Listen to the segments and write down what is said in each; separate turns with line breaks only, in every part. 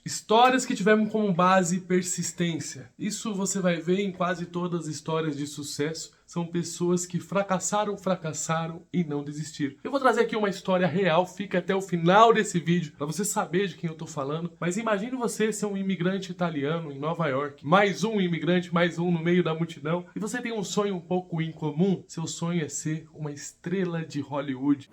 Histórias que tiveram como base persistência. Isso você vai ver em quase todas as histórias de sucesso. São pessoas que fracassaram e não desistiram. Eu vou trazer aqui uma história real, fica até o final desse vídeo para você saber de quem eu tô falando. Mas imagine você ser um imigrante italiano em Nova York. Mais um imigrante, mais um no meio da multidão. E você tem um sonho um pouco incomum. Seu sonho é ser uma estrela de Hollywood.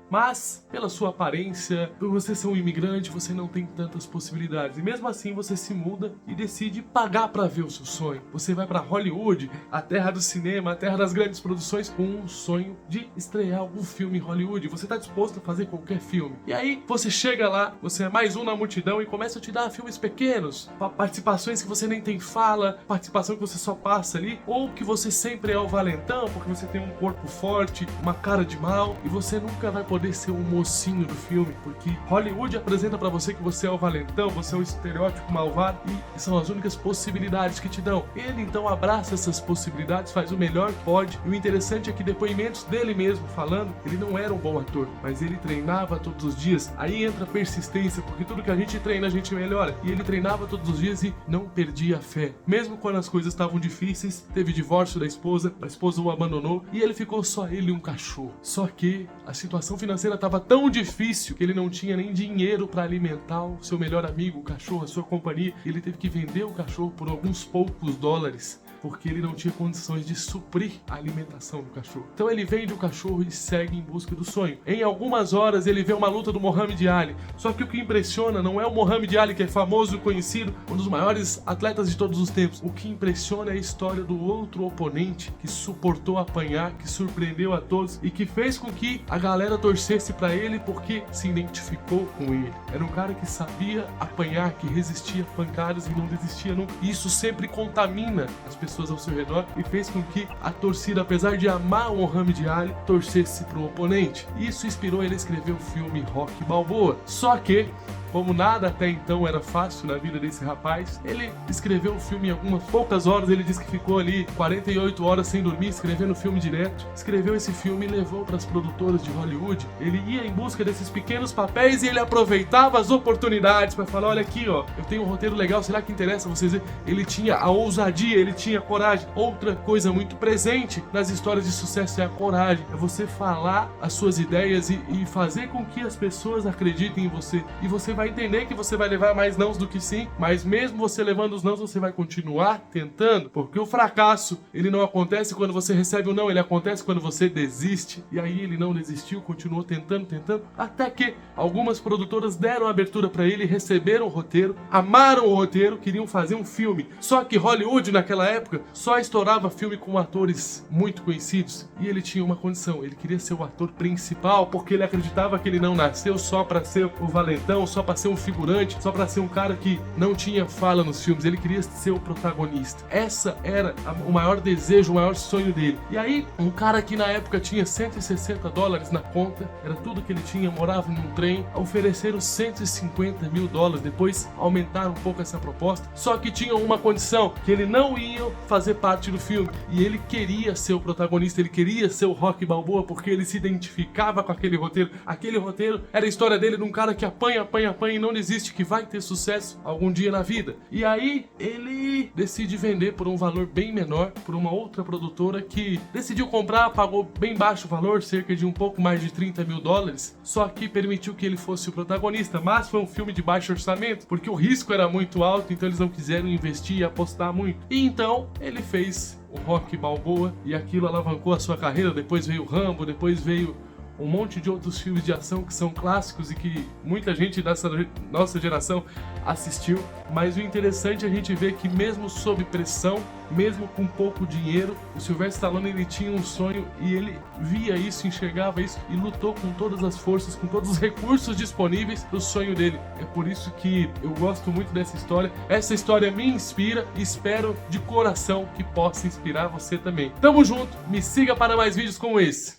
Mas, pela sua aparência, por você ser um imigrante, você não tem tantas possibilidades. E mesmo assim você se muda e decide pagar para ver o seu sonho. Você vai para Hollywood, a terra do cinema, a terra das grandes produções, com um sonho de estrear algum filme em Hollywood. Você está disposto a fazer qualquer filme. E aí você chega lá, você é mais um na multidão e começa a te dar filmes pequenos, participações que você nem tem fala, participação que você só passa ali, ou que você sempre é o valentão, porque você tem um corpo forte, uma cara de mal, e você nunca vai poder ser o mocinho do filme, porque Hollywood apresenta pra você que você é o valentão, você é o estereótipo malvado e são as únicas possibilidades que te dão. Ele então abraça essas possibilidades, faz o melhor que pode, e o interessante é que depoimentos dele mesmo falando, ele não era um bom ator, mas ele treinava todos os dias. Aí entra a persistência, porque tudo que a gente treina a gente melhora, e ele treinava todos os dias e não perdia a fé. Mesmo quando as coisas estavam difíceis, teve divórcio da esposa, a esposa o abandonou e ele ficou só ele e um cachorro. Só que a situação financeira estava tão difícil que ele não tinha nem dinheiro para alimentar o seu melhor amigo, o cachorro, a sua companhia. Ele teve que vender o cachorro por alguns poucos dólares, porque ele não tinha condições de suprir a alimentação do cachorro. Então ele vende o cachorro e segue em busca do sonho. Em algumas horas ele vê uma luta do Muhammad Ali. Só que o que impressiona não é o Muhammad Ali, que é famoso e conhecido, um dos maiores atletas de todos os tempos. O que impressiona é a história do outro oponente que suportou apanhar, que surpreendeu a todos e que fez com que a galera torcesse para ele porque se identificou com ele. Era um cara que sabia apanhar, que resistia a pancadas e não desistia nunca. E isso sempre contamina as pessoas ao seu redor e fez com que a torcida, apesar de amar o Muhammad Ali, torcesse para o oponente. Isso inspirou ele a escrever o filme Rocky Balboa. Só que, como nada até então era fácil na vida desse rapaz, ele escreveu o filme em algumas poucas horas. Ele disse que ficou ali 48 horas sem dormir, escrevendo o filme direto. Escreveu esse filme e levou para as produtoras de Hollywood. Ele ia em busca desses pequenos papéis e ele aproveitava as oportunidades para falar: olha aqui, ó, eu tenho um roteiro legal, será que interessa vocês verem? Ele tinha a ousadia, ele tinha a coragem. Outra coisa muito presente nas histórias de sucesso é a coragem. É você falar as suas ideias e fazer com que as pessoas acreditem em você. E você vai entender que você vai levar mais nãos do que sim, mas mesmo você levando os nãos, você vai continuar tentando, porque o fracasso, ele não acontece quando você recebe o não, ele acontece quando você desiste. E aí ele não desistiu, continuou tentando, até que algumas produtoras deram abertura para ele, receberam o roteiro, amaram o roteiro, queriam fazer um filme. Só que Hollywood naquela época só estourava filme com atores muito conhecidos, e ele tinha uma condição: ele queria ser o ator principal, porque ele acreditava que ele não nasceu só para ser o valentão, só para ser um figurante, só para ser um cara que não tinha fala nos filmes. Ele queria ser o protagonista. Essa era o maior desejo, o maior sonho dele. E aí, um cara que na época tinha 160 dólares na conta, era tudo que ele tinha, morava num trem, ofereceram 150 mil dólares, depois aumentaram um pouco essa proposta, só que tinham uma condição: que ele não ia fazer parte do filme, e ele queria ser o protagonista, ele queria ser o Rocky Balboa, porque ele se identificava com aquele roteiro. Aquele roteiro era a história dele, de um cara que apanha e não desiste, que vai ter sucesso algum dia na vida. E aí ele decide vender por um valor bem menor por uma outra produtora que decidiu comprar, pagou bem baixo o valor, cerca de um pouco mais de 30 mil dólares, só que permitiu que ele fosse o protagonista. Mas foi um filme de baixo orçamento, porque o risco era muito alto, então eles não quiseram investir e apostar muito. E então ele fez o Rocky Balboa e aquilo alavancou a sua carreira. Depois veio o Rambo, depois veio um monte de outros filmes de ação que são clássicos e que muita gente dessa nossa geração assistiu. Mas o interessante é a gente ver que mesmo sob pressão, mesmo com pouco dinheiro, o Sylvester Stallone, ele tinha um sonho e ele via isso, enxergava isso e lutou com todas as forças, com todos os recursos disponíveis para o sonho dele. É por isso que eu gosto muito dessa história. Essa história me inspira e espero de coração que possa inspirar você também. Tamo junto, me siga para mais vídeos como esse.